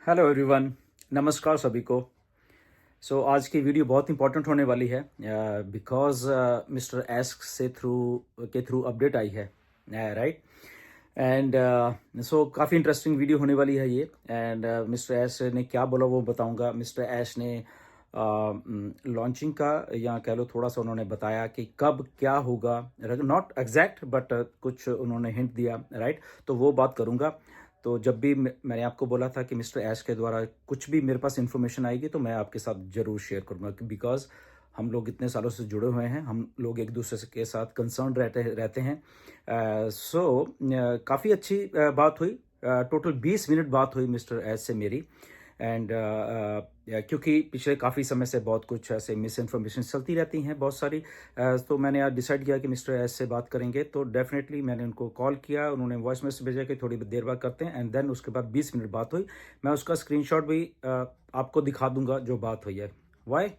Hello everyone. नमस्कार सभी को। आज की वीडियो बहुत इंपॉर्टेंट होने वाली है बिकॉज मिस्टर एस से थ्रू अपडेट आई है, राइट। एंड काफ़ी इंटरेस्टिंग वीडियो होने वाली है ये। एंड मिस्टर एस ने क्या बोला वो बताऊंगा। मिस्टर एस ने लॉन्चिंग का या कह लो थोड़ा सा उन्होंने बताया कि कब क्या होगा, नॉट एग्जैक्ट बट कुछ उन्होंने हिंट दिया, राइट। तो वो बात करूंगा। तो जब भी मैंने आपको बोला था कि मिस्टर ऐश के द्वारा कुछ भी मेरे पास इन्फॉर्मेशन आएगी तो मैं आपके साथ ज़रूर शेयर करूंगा, बिकॉज हम लोग इतने सालों से जुड़े हुए हैं, हम लोग एक दूसरे के साथ कंसर्न रहते हैं। काफ़ी अच्छी बात हुई। टोटल 20 मिनट बात हुई मिस्टर ऐश से मेरी। एंड क्योंकि पिछले काफ़ी समय से बहुत कुछ ऐसे मिस इन्फॉर्मेशन चलती रहती हैं बहुत सारी। तो मैंने आज डिसाइड किया कि मिस्टर एस से बात करेंगे, तो डेफिनेटली मैंने उनको कॉल किया, उन्होंने वॉइस मैसेज भेजा कि थोड़ी देर बाद करते हैं। एंड देन उसके बाद 20 मिनट बात हुई। मैं उसका स्क्रीनशॉट भी आपको दिखा दूंगा जो बात हुई है। वाई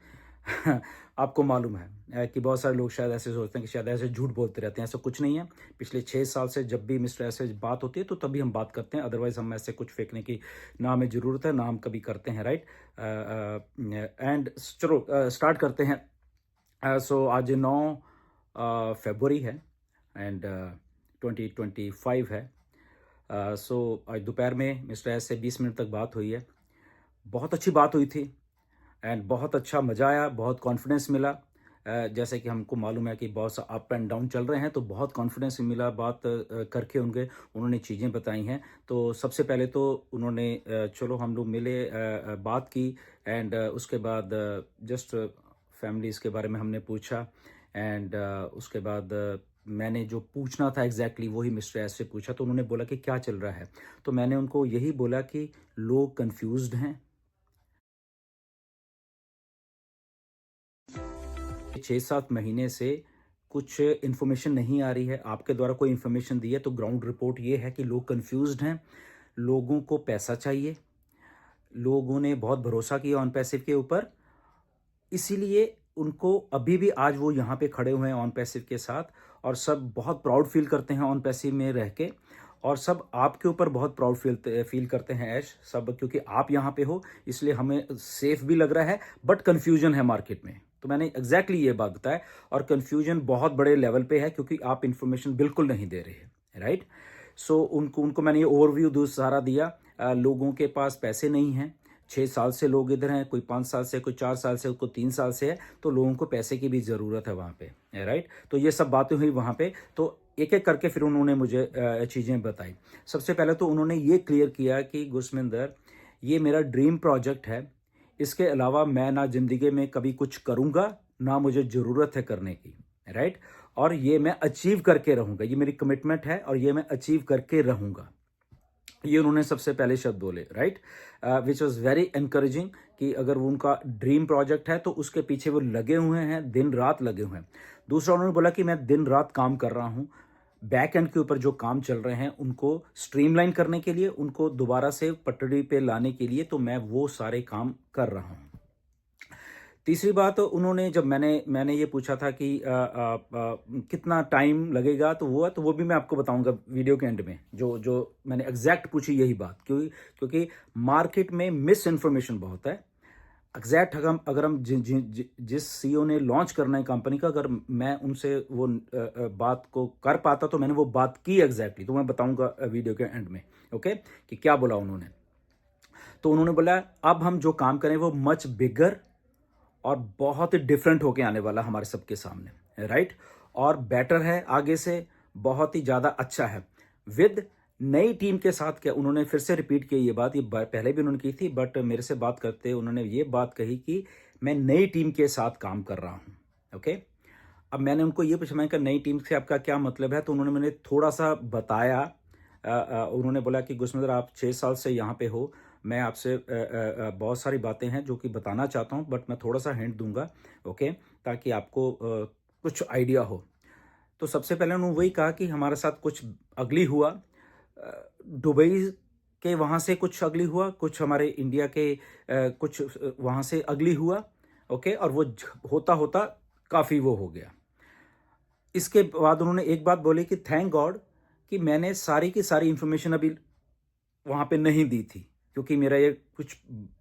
आपको मालूम है कि बहुत सारे लोग शायद ऐसे सोचते हैं कि शायद ऐसे झूठ बोलते रहते हैं। ऐसा कुछ नहीं है। पिछले 6 साल से जब भी मिस्टर ऐसे बात होती है तो तभी हम बात करते हैं, अदरवाइज हम ऐसे कुछ फेंकने की ना हमें ज़रूरत है ना हम कभी करते हैं, राइट। एंड चलो स्टार्ट करते हैं। आज 9 फरवरी है एंड 2025 है। आज दोपहर में मिस्टर एस से 20 मिनट तक बात हुई है। बहुत अच्छी बात हुई थी एंड बहुत अच्छा मज़ा आया, बहुत कॉन्फिडेंस मिला। जैसे कि हमको मालूम है कि बहुत सा अप एंड डाउन चल रहे हैं, तो बहुत कॉन्फिडेंस मिला बात करके उन्होंने चीज़ें बताई हैं। तो सबसे पहले तो उन्होंने चलो हम लोग मिले, बात की। एंड उसके बाद जस्ट फैमिलीज़ के बारे में हमने पूछा। एंड उसके बाद मैंने जो पूछना था एग्जैक्टली वही मिस्टर एस से पूछा। तो उन्होंने बोला कि क्या चल रहा है। तो मैंने उनको यही बोला कि लोग कंफ्यूज्ड हैं। 6-7 महीने से कुछ इन्फॉर्मेशन नहीं आ रही है, आपके द्वारा कोई इन्फॉर्मेशन दी है तो ग्राउंड रिपोर्ट ये है कि लोग कंफ्यूज्ड हैं, लोगों को पैसा चाहिए, लोगों ने बहुत भरोसा किया ऑन पैसिव के ऊपर, इसीलिए उनको अभी भी आज वो यहाँ पे खड़े हुए हैं ऑन पैसिव के साथ। और सब बहुत प्राउड फील करते हैं ऑन पैसिव में रह के। और सब आपके ऊपर बहुत प्राउड फील करते हैं ऐश सब, क्योंकि आप यहाँ पे हो इसलिए हमें सेफ भी लग रहा है। बट कन्फ्यूजन है मार्केट में, तो मैंने एग्जैक्टली ये बात बताया। और कन्फ्यूजन बहुत बड़े लेवल पे है क्योंकि आप इन्फॉर्मेशन बिल्कुल नहीं दे रहे हैं, राइट। उनको उनको मैंने ये ओवरव्यू सारा दिया। लोगों के पास पैसे नहीं हैं। 6 साल से लोग इधर हैं, कोई 5 साल से, कोई 4 साल से, कोई 3 साल से है। तो लोगों को पैसे की भी ज़रूरत है वहाँ पे, राइट। तो ये सब बातें हुई वहाँ पे। तो एक एक करके फिर उन्होंने मुझे चीज़ें बताई। सबसे पहले तो उन्होंने ये क्लियर किया कि गुरसमिंदर, ये मेरा ड्रीम प्रोजेक्ट है। इसके अलावा मैं ना ज़िंदगी में कभी कुछ करूँगा, ना मुझे ज़रूरत है करने की, राइट। और ये मैं अचीव करके रहूँगा, ये मेरी कमिटमेंट है और ये मैं अचीव करके रहूँगा। ये उन्होंने सबसे पहले शब्द बोले, right. Which was very encouraging कि अगर वो उनका ड्रीम प्रोजेक्ट है तो उसके पीछे वो लगे हुए हैं, दिन रात लगे हुए हैं। दूसरा उन्होंने बोला कि मैं दिन रात काम कर रहा हूँ, बैक एंड के ऊपर जो काम चल रहे हैं उनको स्ट्रीमलाइन करने के लिए, उनको दोबारा से पटड़ी पे लाने के लिए, तो मैं वो सारे काम कर रहा हूँ। तीसरी बात उन्होंने, जब मैंने ये पूछा था कि कितना टाइम लगेगा, तो वो भी मैं आपको बताऊंगा वीडियो के एंड में। जो जो मैंने एग्जैक्ट पूछी यही बात, क्योंकि मार्केट में मिस इन्फॉर्मेशन बहुत है। एग्जैक्ट अगर हम जिस सीईओ ने लॉन्च करना है कंपनी का, अगर मैं उनसे वो बात को कर पाता तो मैंने वो बात की एग्जैक्टली, तो मैं बताऊंगा वीडियो के एंड में, ओके, कि क्या बोला उन्होंने। तो उन्होंने बोला अब हम जो काम करें वो मच बिगर और बहुत ही डिफरेंट होके आने वाला हमारे सबके सामने, राइट। और बेटर है आगे से, बहुत ही ज़्यादा अच्छा है, विद नई टीम के साथ। क्या उन्होंने फिर से रिपीट की ये बात, पहले भी उन्होंने की थी, बट मेरे से बात करते उन्होंने ये बात कही कि मैं नई टीम के साथ काम कर रहा हूँ, ओके। अब मैंने उनको ये पूछा, मैं कहा नई टीम से आपका क्या मतलब है। तो उन्होंने मैंने थोड़ा सा बताया। उन्होंने बोला कि गुरसमिंदर, आप 6 साल से यहाँ पे हो, मैं आपसे बहुत सारी बातें हैं जो कि बताना चाहता हूँ, बट मैं थोड़ा सा हिंट दूंगा, ओके, ताकि आपको कुछ आइडिया हो। तो सबसे पहले उन्होंने वही कहा कि हमारे साथ कुछ अगली हुआ, दुबई के वहाँ से कुछ अगली हुआ, कुछ हमारे इंडिया के कुछ वहाँ से अगली हुआ, ओके। और वो होता होता काफ़ी वो हो गया। इसके बाद उन्होंने एक बात बोली कि थैंक गॉड कि मैंने सारी की सारी इंफॉर्मेशन अभी वहाँ पे नहीं दी थी, क्योंकि मेरा ये कुछ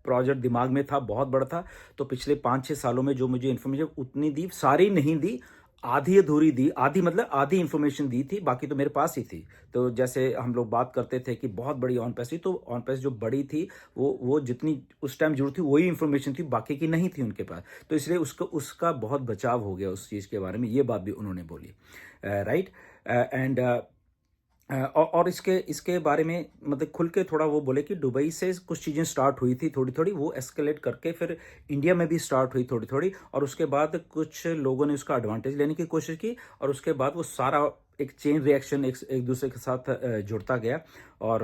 प्रोजेक्ट दिमाग में था, बहुत बड़ा था, तो पिछले 5-6 सालों में जो मुझे इन्फॉर्मेशन उतनी दी, सारी नहीं दी, आधी अधूरी दी, आधी मतलब आधी इन्फॉर्मेशन दी थी, बाकी तो मेरे पास ही थी। तो जैसे हम लोग बात करते थे कि बहुत बड़ी ऑन पैस थी, तो ऑन पैस जो बड़ी थी, वो जितनी उस टाइम ज़रूरत थी, वही इन्फॉर्मेशन थी, बाकी की नहीं थी उनके पास। तो इसलिए उसका बहुत बचाव हो गया उस चीज़ के बारे में, ये बात भी उन्होंने बोली। राइट। एंड और इसके इसके बारे में मतलब खुल के थोड़ा वो बोले कि दुबई से कुछ चीज़ें स्टार्ट हुई थी थोड़ी थोड़ी, वो एस्केलेट करके फिर इंडिया में भी स्टार्ट हुई थोड़ी थोड़ी, और उसके बाद कुछ लोगों ने उसका एडवांटेज लेने की कोशिश की, और उसके बाद वो सारा एक चेन रिएक्शन एक दूसरे के साथ जुड़ता गया, और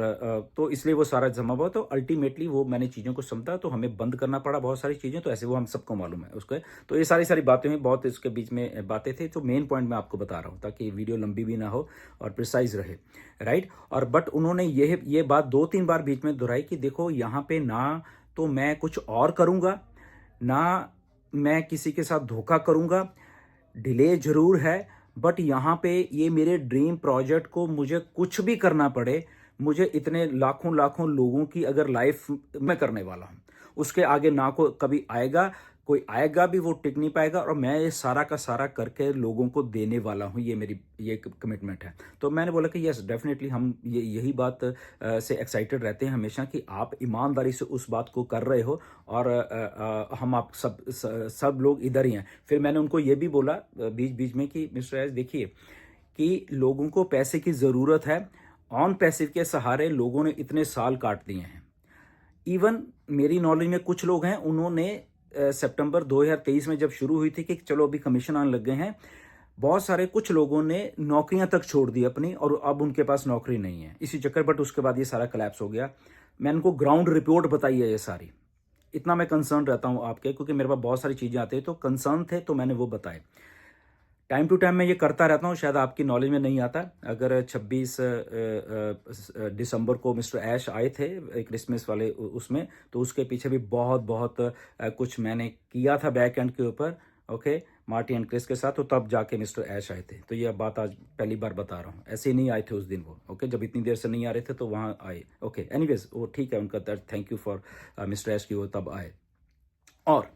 तो इसलिए वो सारा जमा हुआ। तो अल्टीमेटली वो मैंने चीज़ों को समझा, तो हमें बंद करना पड़ा बहुत सारी चीज़ें, तो ऐसे वो हम सबको मालूम है उसके। तो ये सारी सारी बातें हुई, बहुत इसके बीच में बातें थी, तो मेन पॉइंट मैं आपको बता रहा हूँ ताकि वीडियो लंबी भी ना हो और प्रिसाइज रहे। राइट। और बट उन्होंने ये बात 2-3 बार बीच में दोहराई कि देखो यहाँ पे ना तो मैं कुछ और करूँगा, ना मैं किसी के साथ धोखा करूँगा, डिले ज़रूर है, बट यहाँ पे ये मेरे ड्रीम प्रोजेक्ट को मुझे कुछ भी करना पड़े, मुझे इतने लाखों-लाखों लोगों की अगर लाइफ मैं करने वाला हूँ, उसके आगे ना कभी आएगा, कोई आएगा भी वो टिक नहीं पाएगा, और मैं ये सारा का सारा करके लोगों को देने वाला हूँ, ये मेरी ये कमिटमेंट है। तो मैंने बोला कि यस डेफिनेटली हम यही बात से एक्साइटेड रहते हैं हमेशा कि आप ईमानदारी से उस बात को कर रहे हो, और हम आप सब लोग इधर ही हैं। फिर मैंने उनको ये भी बोला बीच-बीच में कि मिस्टर एस देखिए कि लोगों को पैसे की ज़रूरत है, ऑन पैसिव के सहारे लोगों ने इतने साल काट दिए हैं। इवन मेरी नॉलेज में कुछ लोग हैं, उन्होंने सितंबर 2023 में जब शुरू हुई थी कि चलो अभी कमीशन आने लग गए हैं, बहुत सारे कुछ लोगों ने नौकरियां तक छोड़ दी अपनी, और अब उनके पास नौकरी नहीं है इसी चक्कर। बट उसके बाद ये सारा कोलैप्स हो गया। मैंने उनको ग्राउंड रिपोर्ट बताई है ये सारी। इतना मैं कंसर्न रहता हूँ आपके, क्योंकि मेरे पास बहुत सारी चीज़ें आती है, तो कंसर्न थे तो मैंने वो बताए। टाइम टू टाइम मैं ये करता रहता हूँ, शायद आपकी नॉलेज में नहीं आता। अगर 26 दिसंबर को मिस्टर ऐश आए थे क्रिसमस वाले उसमें, तो उसके पीछे भी बहुत बहुत कुछ मैंने किया था बैक एंड के ऊपर, ओके, मार्टी एंड क्रिस के साथ, तो तब जाके मिस्टर ऐश आए थे। तो ये बात आज पहली बार बता रहा हूँ, ऐसे ही नहीं आए थे उस दिन वो, ओके, जब इतनी देर से नहीं आ रहे थे तो वहाँ आए, ओके। एनीवेज वो ठीक है, उनका थैंक यू फॉर मिस्टर ऐश की वो तब आए। और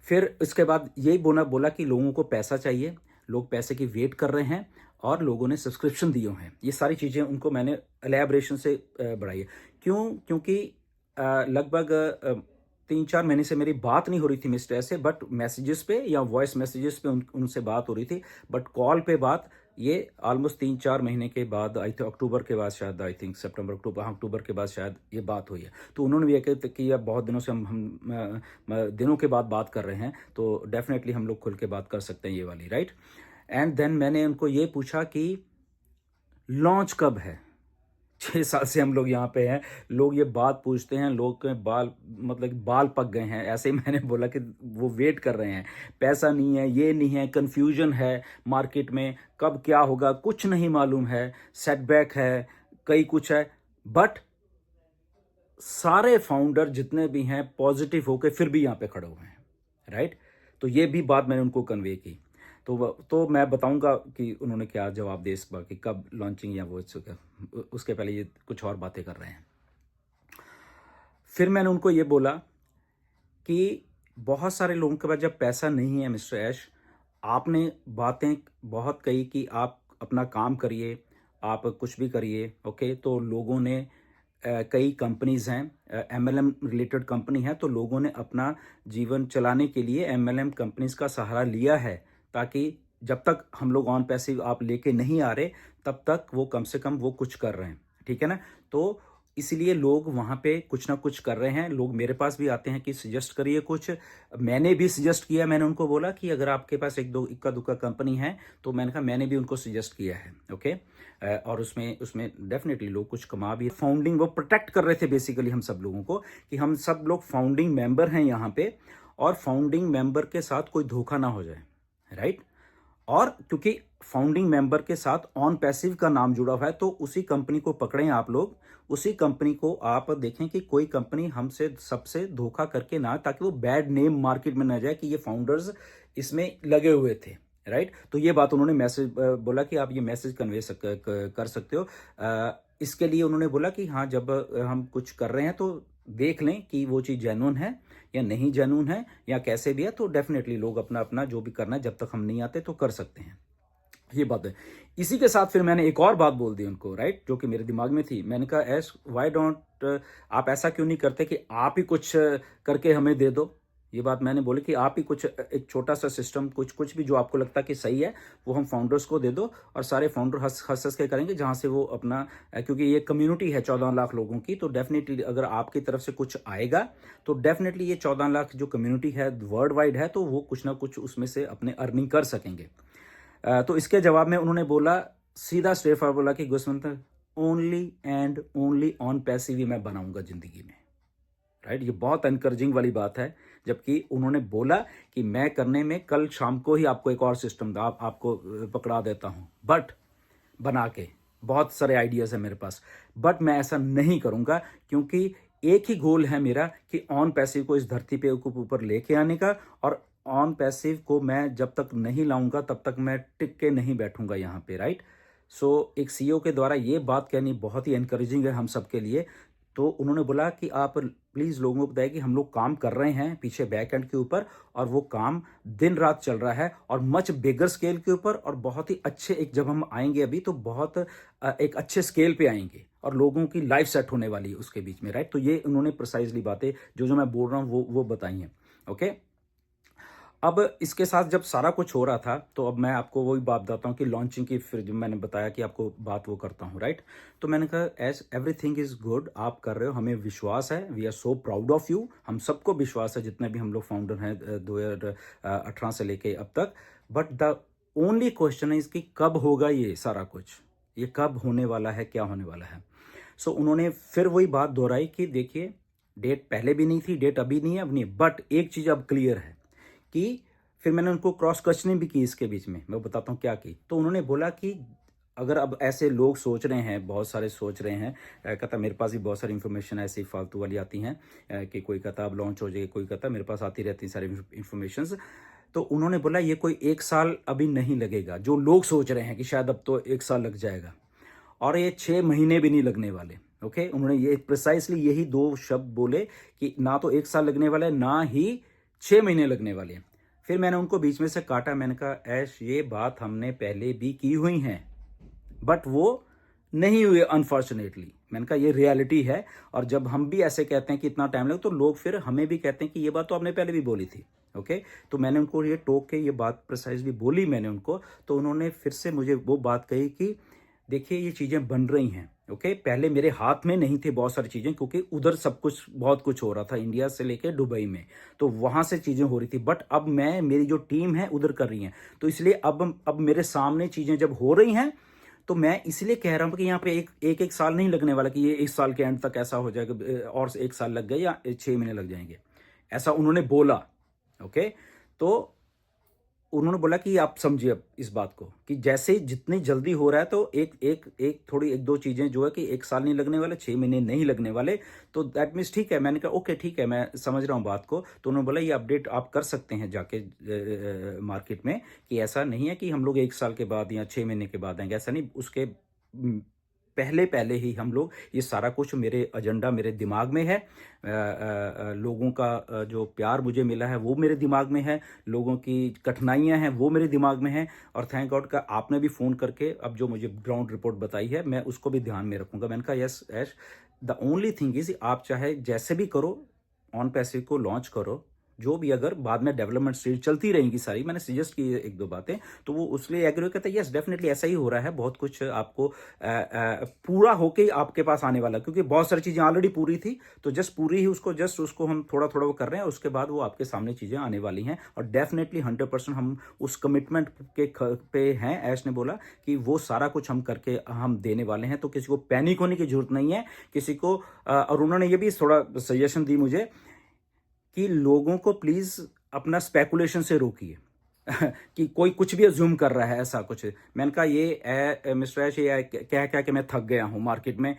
फिर इसके बाद यही बोला कि लोगों को पैसा चाहिए, लोग पैसे की वेट कर रहे हैं, और लोगों ने सब्सक्रिप्शन दिए हैं। ये सारी चीज़ें उनको मैंने एलैबोरेशन से बढ़ाई है। क्यों? क्योंकि लगभग 3-4 महीने से मेरी बात नहीं हो रही थी मिस्टर से, बट मैसेजेस पे या वॉइस मैसेजेस पे उनसे बात हो रही थी, बट कॉल पे बात ये ऑलमोस्ट 3-4 महीने के बाद आई थी, अक्टूबर के बाद शायद, आई थिंक सितंबर अक्टूबर, हाँ अक्टूबर के बाद शायद ये बात हुई है। तो उन्होंने भी ये कहते कि अब बहुत दिनों से दिनों के बाद बात कर रहे हैं, तो डेफिनेटली हम लोग खुल के बात कर सकते हैं ये वाली, राइट। एंड देन मैंने उनको ये पूछा कि लॉन्च कब है? 6 साल से हम लोग यहाँ पे हैं, लोग ये बात पूछते हैं, लोग के बाल मतलब बाल पक गए हैं, ऐसे ही मैंने बोला कि वो वेट कर रहे हैं, पैसा नहीं है, ये नहीं है, कन्फ्यूजन है मार्केट में, कब क्या होगा कुछ नहीं मालूम है, सेटबैक है, कई कुछ है, बट सारे फाउंडर जितने भी हैं पॉजिटिव होके फिर भी यहाँ पे खड़े हुए हैं, राइट। तो ये भी बात मैंने उनको कन्वे की। तो मैं बताऊंगा कि उन्होंने क्या जवाब दे इस बार कि कब लॉन्चिंग या वो उसके पहले ये कुछ और बातें कर रहे हैं। फिर मैंने उनको ये बोला कि बहुत सारे लोगों के पास जब पैसा नहीं है मिस्टर ऐश, आपने बातें बहुत कही कि आप अपना काम करिए, आप कुछ भी करिए, ओके। तो लोगों ने कई कंपनीज हैं, एमएलएम रिलेटेड कंपनी है, तो लोगों ने अपना जीवन चलाने के लिए एमएलएम कंपनीज का सहारा लिया है, ताकि जब तक हम लोग ऑन पैसिव आप लेके नहीं आ रहे, तब तक वो कम से कम वो कुछ कर रहे हैं, ठीक है ना। तो इसलिए लोग वहाँ पे कुछ ना कुछ कर रहे हैं, लोग मेरे पास भी आते हैं कि सजेस्ट करिए कुछ। मैंने भी सजेस्ट किया, मैंने उनको बोला कि अगर आपके पास एक दो इक्का दुक्का कंपनी है, तो मैंने कहा मैंने भी उनको सजेस्ट किया है, ओके। और उसमें डेफिनेटली लोग कुछ कमा भी, फाउंडिंग वो प्रोटेक्ट कर रहे थे बेसिकली हम सब लोगों को, कि हम सब लोग फाउंडिंग मेंबर हैं यहाँ पे, और फाउंडिंग मेंबर के साथ कोई धोखा ना हो जाए, राइट। और क्योंकि फाउंडिंग मेंबर के साथ ऑन पैसिव का नाम जुड़ा हुआ है, तो उसी कंपनी को पकड़ें आप लोग, उसी कंपनी को आप देखें कि कोई कंपनी हमसे सबसे धोखा करके ना, ताकि वो बैड नेम मार्केट में ना जाए कि ये फाउंडर्स इसमें लगे हुए थे, राइट। तो ये बात उन्होंने मैसेज बोला कि आप ये मैसेज कन्वे कर सकते हो। इसके लिए उन्होंने बोला कि हाँ, जब हम कुछ कर रहे हैं तो देख लें कि वो चीज़ जेन्युइन है या नहीं जेन्युइन है या कैसे भी है, तो डेफ़िनेटली लोग अपना-अपना जो भी करना है, जब तक हम नहीं आते तो कर सकते हैं। ये बात है। इसी के साथ फिर मैंने एक और बात बोल दी उनको, राइट, जो कि मेरे दिमाग में थी। मैंने कहा, ऐश व्हाई डोंट आप ऐसा क्यों नहीं करते कि आप ही कुछ करके हमें दे दो? ये बात मैंने बोली कि आप ही कुछ एक छोटा-सा सिस्टम, कुछ कुछ भी जो आपको लगता है कि सही है, वो हम फाउंडर्स को दे दो और सारे फाउंडर हँस-हँस के करेंगे, जहाँ से वो अपना क्योंकि ये कम्युनिटी है 14 लाख लोगों की, तो डेफ़िनिटली अगर आपकी तरफ से कुछ आएगा, तो डेफ़िनिटली ये 14 लाख जो कम्युनिटी है, वर्ल्ड वाइड है, तो वो कुछ ना कुछ उसमें से अपने अर्निंग कर सकेंगे। तो इसके जवाब में उन्होंने बोला, सीधा स्ट्रेट फॉरवर्ड बोला कि गुसवंत, only and only on passive ही मैं बनाऊंगा जिंदगी में, राइट। ये बहुत एनकरेजिंग वाली बात है, जबकि उन्होंने बोला कि मैं करने में कल शाम को ही आपको एक और सिस्टम आपको पकड़ा देता हूं, बट बना के बहुत सारे आइडियाज है मेरे पास, बट मैं ऐसा नहीं करूंगा, क्योंकि एक ही गोल है मेरा कि ऑन पैसिव को इस धरती पे ऊपर लेके आने का। और ऑन पैसिव को मैं जब तक नहीं लाऊंगा तब तक मैं टिक के नहीं बैठूंगा यहाँ पे, राइट। सो एक सीईओ के द्वारा ये बात कहनी बहुत ही एनकरेजिंग है हम सब के लिए। तो उन्होंने बोला कि आप प्लीज़ लोगों को बताइए कि हम लोग काम कर रहे हैं पीछे बैक एंड के ऊपर, और वो काम दिन रात चल रहा है और मच बिगर स्केल के ऊपर, और बहुत ही अच्छे, एक जब हम आएंगे अभी तो बहुत एक अच्छे स्केल पे आएंगे और लोगों की लाइफ सेट होने वाली है उसके बीच में, राइट। तो ये उन्होंने प्रिसाइजली बातें जो जो मैं बोल रहा हूँ वो बताई हैं। ओके। अब इसके साथ जब सारा कुछ हो रहा था, तो अब मैं आपको वही बात बताता हूँ कि लॉन्चिंग की, फिर जो मैंने बताया कि आपको बात वो करता हूँ, राइट। तो मैंने कहा, एज एवरीथिंग इज गुड, आप कर रहे हो, हमें विश्वास है, we are so proud of you, हम सबको विश्वास है जितने भी हम लोग फाउंडर हैं 2018 से लेके अब तक। But the only question is कि कब होगा ये सारा कुछ, ये कब होने वाला है, क्या होने वाला है। सो उन्होंने फिर वही बात दोहराई कि देखिए, डेट पहले भी नहीं थी, डेट अभी नहीं है, अब नहीं, बट एक चीज़ अब क्लियर है कि, फिर मैंने उनको क्रॉस क्वेश्चनिंग भी की इसके बीच में, मैं बताता हूँ क्या की। तो उन्होंने बोला कि अगर अब ऐसे लोग सोच रहे हैं, बहुत सारे सोच रहे हैं, कहता मेरे पास भी बहुत सारी इन्फॉर्मेशन ऐसी फालतू वाली आती हैं, कि कोई कहता अब लॉन्च हो जाएगी, कोई कहता मेरे पास आती रहती हैं सारी इन्फॉर्मेशन। तो उन्होंने बोला ये कोई एक साल अभी नहीं लगेगा, जो लोग सोच रहे हैं कि शायद अब तो एक साल लग जाएगा, और ये 6 महीने भी नहीं लगने वाले। ओके, उन्होंने ये प्रिसाइसली यही दो शब्द बोले कि ना तो एक साल लगने वाला है, ना ही 6 महीने लगने वाले हैं। फिर मैंने उनको बीच में से काटा, मैंने कहा, ऐश ये बात हमने पहले भी की हुई है, बट वो नहीं हुए अनफॉर्चुनेटली। मैंने कहा ये रियलिटी है, और जब हम भी ऐसे कहते हैं कि इतना टाइम लगे, तो लोग फिर हमें भी कहते हैं कि ये बात तो आपने पहले भी बोली थी। ओके, तो मैंने उनको ये टोक के ये बात प्रिसाइजली बोली मैंने उनको। तो उन्होंने फिर से मुझे वो बात कही कि देखिए ये चीज़ें बन रही हैं। ओके, पहले मेरे हाथ में नहीं थे बहुत सारी चीज़ें, क्योंकि उधर सब कुछ बहुत कुछ हो रहा था, इंडिया से लेके दुबई में, तो वहाँ से चीज़ें हो रही थी। बट अब मैं, मेरी जो टीम है उधर कर रही है, तो इसलिए अब मेरे सामने चीज़ें जब हो रही हैं, तो मैं इसलिए कह रहा हूँ कि यहाँ पे एक साल नहीं लगने वाला कि ये इस साल के एंड तक ऐसा हो जाएगा, और एक साल लग गए या 6 महीने लग जाएंगे, ऐसा उन्होंने बोला। ओके, तो उन्होंने बोला कि आप समझिए अब इस बात को कि जैसे जितनी जल्दी हो रहा है, तो एक एक एक थोड़ी एक दो चीजें जो है कि एक साल नहीं लगने वाले, 6 महीने नहीं लगने वाले, तो दैट मीन्स ठीक है। मैंने कहा ओके ठीक है, मैं समझ रहा हूँ बात को। तो उन्होंने बोला ये अपडेट आप कर सकते हैं जाके मार्केट में, कि ऐसा नहीं है कि हम लोग एक साल के बाद या 6 महीने के बाद आएंगे, ऐसा नहीं। उसके पहले पहले ही हम लोग, ये सारा कुछ मेरे एजेंडा मेरे दिमाग में है। लोगों का जो प्यार मुझे मिला है वो मेरे दिमाग में है, लोगों की कठिनाइयां हैं वो मेरे दिमाग में है, और थैंक गॉड का आपने भी फ़ोन करके अब जो मुझे ग्राउंड रिपोर्ट बताई है, मैं उसको भी ध्यान में रखूंगा। मैंने कहा yes Ash, the only thing is आप चाहे जैसे भी करो, ऑन पैसिव को लॉन्च करो, जो भी, अगर बाद में डेवलपमेंट स्टेज चलती रहेंगी सारी, मैंने सजेस्ट की एक दो बातें, तो वो उसलिए एग्री कहता है यस डेफिनेटली ऐसा ही हो रहा है, बहुत कुछ आपको पूरा होके ही आपके पास आने वाला, क्योंकि बहुत सारी चीज़ें ऑलरेडी पूरी थी, तो जस्ट पूरी ही उसको, जस्ट उसको हम थोड़ा थोड़ा वो कर रहे हैं, उसके बाद वो आपके सामने चीज़ें आने वाली हैं, और डेफिनेटली 100% हम उस कमिटमेंट पे हैं। ऐश ने बोला कि वो सारा कुछ हम करके हम देने वाले हैं, तो किसी को पैनिक होने की जरूरत नहीं है, किसी को और उन्होंने ये भी थोड़ा सजेशन दी मुझे कि लोगों को प्लीज अपना स्पेकुलेशन से रोकिए कि कोई कुछ भी अज्यूम कर रहा है ऐसा कुछ। मैंने कहा ये मिस्टर ऐश, ये कह कह के मैं थक गया हूँ मार्केट में।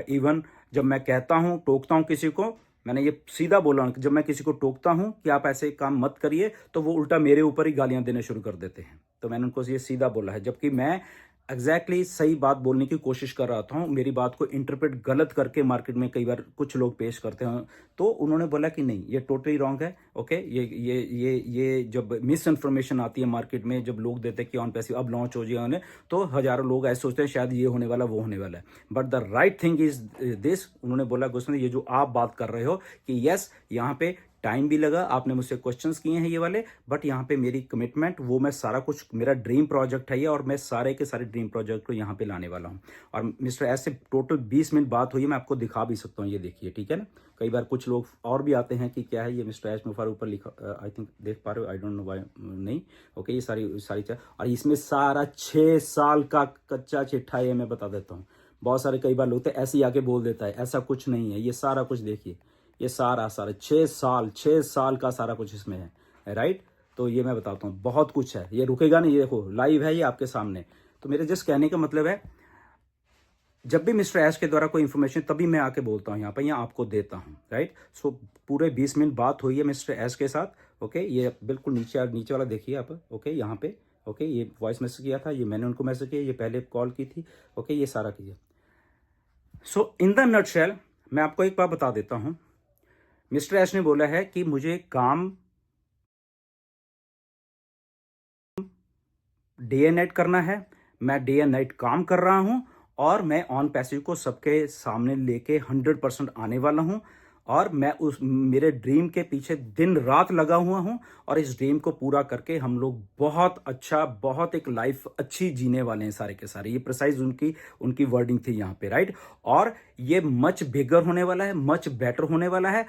इवन जब मैं कहता हूँ, टोकता हूँ किसी को, मैंने ये सीधा बोला कि जब मैं किसी को टोकता हूँ कि आप ऐसे काम मत करिए, तो वो उल्टा मेरे ऊपर ही गालियां देने शुरू कर देते हैं। तो मैंने उनको ये सीधा बोला है, जबकि मैं एग्जैक्टली सही बात बोलने की कोशिश कर रहा था, मेरी बात को इंटरप्रेट गलत करके मार्केट में कई बार कुछ लोग पेश करते हैं। तो उन्होंने बोला कि नहीं, ये टोटली रॉन्ग है। ओके, ये जब मिस इन्फॉर्मेशन आती है मार्केट में, जब लोग देते हैं कि ऑन पैसिव अब लॉन्च हो जाए उन्हें, तो हजारों लोग ऐसे सोचते हैं शायद ये होने वाला वो होने वाला है। But the right thing is this, उन्होंने बोला गुस्मान, ये जो आप बात कर रहे हो कि यस यहाँ पे टाइम भी लगा, आपने मुझसे क्वेश्चंस किए हैं ये वाले, बट यहाँ पे मेरी कमिटमेंट, वो मैं सारा कुछ, मेरा ड्रीम प्रोजेक्ट है ये, और मैं सारे के सारे ड्रीम प्रोजेक्ट को यहाँ पे लाने वाला हूँ। और मिस्टर एस से टोटल 20 मिनट बात हुई है, मैं आपको दिखा भी सकता हूँ, ये देखिए, ठीक है ना। कई बार कुछ लोग और भी आते हैं कि क्या है ये मिस्टर एस मुफार ऊपर लिखा, आई थिंक देख पा रहे हो, आई डोंट नो वाई नहीं। ओके, ये सारी और इसमें सारा 6 साल का कच्चा चिट्ठा है, मैं बता देता हूँ। बहुत सारे कई बार लोग तो ऐसे ही आके बोल देता है, ऐसा कुछ नहीं है, ये सारा कुछ देखिए, ये सारा 6 साल का सारा कुछ इसमें है, राइट। तो ये मैं बताता हूँ, बहुत कुछ है, ये रुकेगा नहीं, ये देखो लाइव है ये आपके सामने। तो मेरे जस्ट कहने का मतलब है, जब भी मिस्टर ऐश के द्वारा कोई इन्फॉर्मेशन, तभी मैं आके बोलता हूँ यहाँ पर, यहाँ आपको देता हूँ, राइट। सो पूरे 20 मिनट बात हुई है मिस्टर ऐश के साथ। ओके, ये बिल्कुल नीचे वाला देखिए आप। ओके, यहाँ पे ओके, ये वॉइस मैसेज किया था, ये मैंने उनको मैसेज किया, ये पहले कॉल की थी। ओके, ये सारा किया। सो इन द नटशेल मैं आपको एक बात बता देता हूँ, मिस्टर ऐश ने बोला है कि मुझे काम डे एंड नाइट करना है, मैं डे एंड नाइट काम कर रहा हूं, और मैं ऑन पैसिव को सबके सामने लेके 100% आने वाला हूं, और मैं उस मेरे ड्रीम के पीछे दिन रात लगा हुआ हूं, और इस ड्रीम को पूरा करके हम लोग बहुत अच्छा, बहुत एक लाइफ अच्छी जीने वाले हैं सारे के सारे। ये प्रिसाइज उनकी वर्डिंग थी यहाँ पे, राइट। और ये मच बिगर होने वाला है, मच बेटर होने वाला है।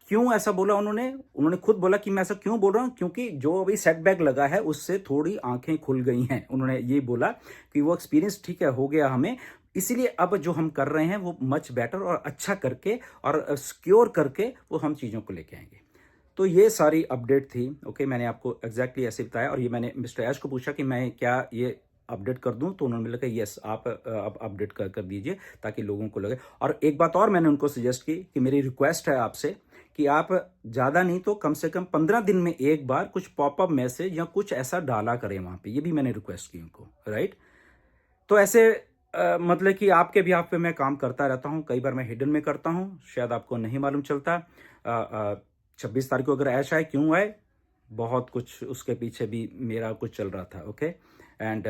क्यों ऐसा बोला उन्होंने खुद बोला कि मैं ऐसा क्यों बोल रहा हूं, क्योंकि जो अभी सेटबैक लगा है उससे थोड़ी आंखें खुल गई हैं। उन्होंने ये बोला कि वो एक्सपीरियंस ठीक है हो गया हमें, इसीलिए अब जो हम कर रहे हैं वो मच बेटर और अच्छा करके और सिक्योर करके वो हम चीज़ों को लेके आएंगे। तो ये सारी अपडेट थी। ओके, मैंने आपको एग्जैक्टली ऐसे बताया, और ये मैंने मिस्टर ऐश को पूछा कि मैं क्या ये अपडेट कर दूं, तो उन्होंने बोला कि यस, आप अपडेट कर दीजिए ताकि लोगों को लगे। और एक बात और मैंने उनको सजेस्ट की कि मेरी रिक्वेस्ट है आपसे कि आप ज़्यादा नहीं तो कम से कम 15 दिन में एक बार कुछ पॉपअप मैसेज या कुछ ऐसा डाला करें वहाँ पे, ये भी मैंने रिक्वेस्ट की उनको, राइट। तो ऐसे मतलब कि आपके भी आप पे मैं काम करता रहता हूँ, कई बार मैं हिडन में करता हूँ, शायद आपको नहीं मालूम चलता। 26 तारीख को अगर ऐश आए, क्यों आए, बहुत कुछ उसके पीछे भी मेरा कुछ चल रहा था। ओके, एंड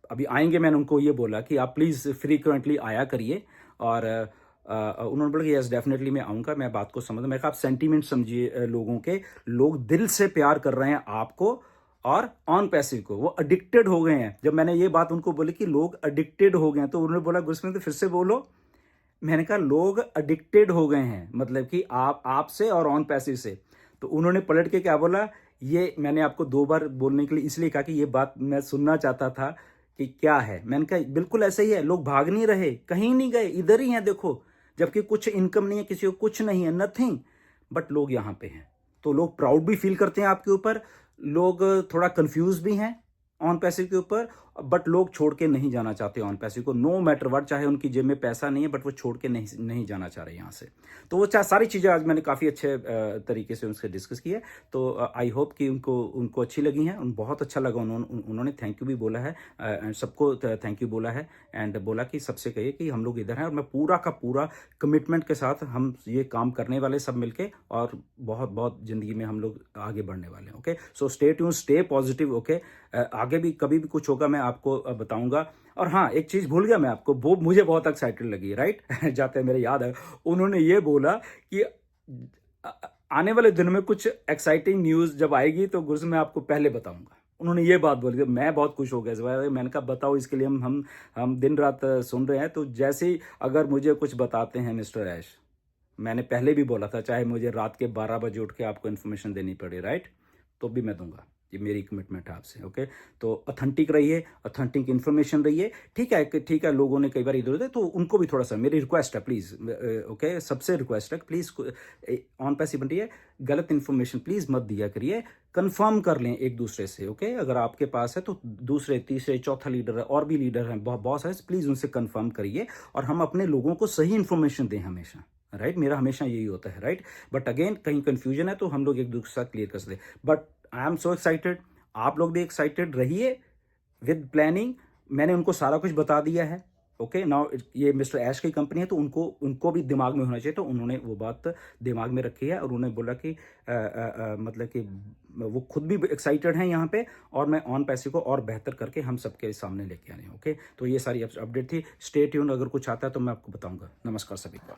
अभी आएंगे, मैंने उनको ये बोला कि आप प्लीज़ फ्रीक्वेंटली आया करिए, और उन्होंने बोला कि यस डेफिनेटली मैं आऊँगा, मैं बात को समझ, मैं कहा आप सेंटीमेंट समझिए लोगों के, लोग दिल से प्यार कर रहे हैं आपको और ऑन पैसिव को, वो एडिक्टेड हो गए हैं। जब मैंने ये बात उनको बोली कि लोग एडिक्टेड हो गए हैं, तो उन्होंने बोला गुस्मान तो फिर से बोलो। मैंने कहा लोग एडिक्टेड हो गए हैं, मतलब कि आपसे और ऑन पैसिव से। तो उन्होंने पलट के क्या बोला, ये मैंने आपको 2 बार बोलने के लिए इसलिए कहा कि ये बात मैं सुनना चाहता था कि क्या है। मैंने कहा बिल्कुल ऐसा ही है, लोग भाग नहीं रहे, कहीं नहीं गए, इधर ही हैं देखो, जबकि कुछ इनकम नहीं है, किसी को कुछ नहीं है, नथिंग, बट लोग यहाँ पे हैं। तो लोग प्राउड भी फील करते हैं आपके ऊपर, लोग थोड़ा कंफ्यूज भी हैं ऑन पैसिव के ऊपर, बट लोग छोड़ के नहीं जाना चाहते ऑन पैसिव को, नो मैटर व्हाट, चाहे उनकी जेब में पैसा नहीं है, बट वो छोड़ के नहीं जाना चाह रहे यहाँ से। तो वो सारी चीज़ें आज मैंने काफ़ी अच्छे तरीके से उनसे डिस्कस की है। तो आई होप कि उनको अच्छी लगी हैं, बहुत अच्छा लगा। उन्होंने थैंक यू भी बोला है, सबको थैंक यू बोला है, एंड बोला कि सबसे कहिए कि हम लोग इधर हैं, और मैं पूरा का पूरा कमिटमेंट के साथ हम ये काम करने वाले सब मिलके, और बहुत बहुत ज़िंदगी में हम लोग आगे बढ़ने वाले हैं। Okay, so stay tune, stay positive. Okay, आगे भी कभी भी कुछ होगा मैं आपको बताऊंगा। और हाँ, एक चीज़ भूल गया मैं आपको, वो मुझे बहुत एक्साइटेड लगी, राइट। जाते मेरे याद है, उन्होंने ये बोला कि आने वाले दिन में कुछ एक्साइटिंग न्यूज़ जब आएगी तो गुरु मैं आपको पहले बताऊंगा। उन्होंने ये बात बोली, मैं बहुत खुश हो गया इस बार। मैंने कहा बताओ, इसके लिए हम दिन रात सुन रहे हैं। तो जैसे ही अगर मुझे कुछ बताते हैं मिस्टर ऐश, मैंने पहले भी बोला था, चाहे मुझे रात के 12 बजे उठ के आपको इन्फॉर्मेशन देनी पड़े, राइट, तो भी मैं दूंगा। ये मेरी कमिटमेंट है आपसे। ओके, तो ऑथेंटिक रहिए, ऑथेंटिक इन्फॉर्मेशन रहिए, ठीक है। ठीक है, लोगों ने कई बार इधर उधर, तो उनको भी थोड़ा सा मेरी रिक्वेस्ट है, प्लीज़। ओके, सबसे रिक्वेस्ट है, प्लीज़ ऑन पैसिव बनिए, गलत इन्फॉर्मेशन प्लीज़ मत दिया करिए, कंफर्म कर लें एक दूसरे से। ओके, अगर आपके पास है तो दूसरे तीसरे चौथा लीडर है, और भी लीडर हैं बहुत सारे, प्लीज़ उनसे कंफर्म करिए, और हम अपने लोगों को सही इन्फॉर्मेशन दें हमेशा, राइट। मेरा हमेशा यही होता है, राइट। बट अगेन कहीं कंफ्यूजन है तो हम लोग एक दूसरे के साथ क्लियर कर सकते, but I am so excited, आप लोग भी एक्साइटेड रहिए, विद प्लानिंग। मैंने उनको सारा कुछ बता दिया है। ओके, नाउ ये मिस्टर ऐश की कंपनी है, तो उनको भी दिमाग में होना चाहिए। तो उन्होंने वो बात दिमाग में रखी है और उन्होंने बोला कि मतलब कि वो खुद भी एक्साइटेड हैं यहाँ पे, और मैं ऑन पैसे को और बेहतर करके हम सबके सामने लेके आने हैं। ओके, तो ये सारी अपडेट थी। स्टे ट्यून, अगर कुछ आता है तो मैं आपको बताऊंगा। नमस्कार सभी को।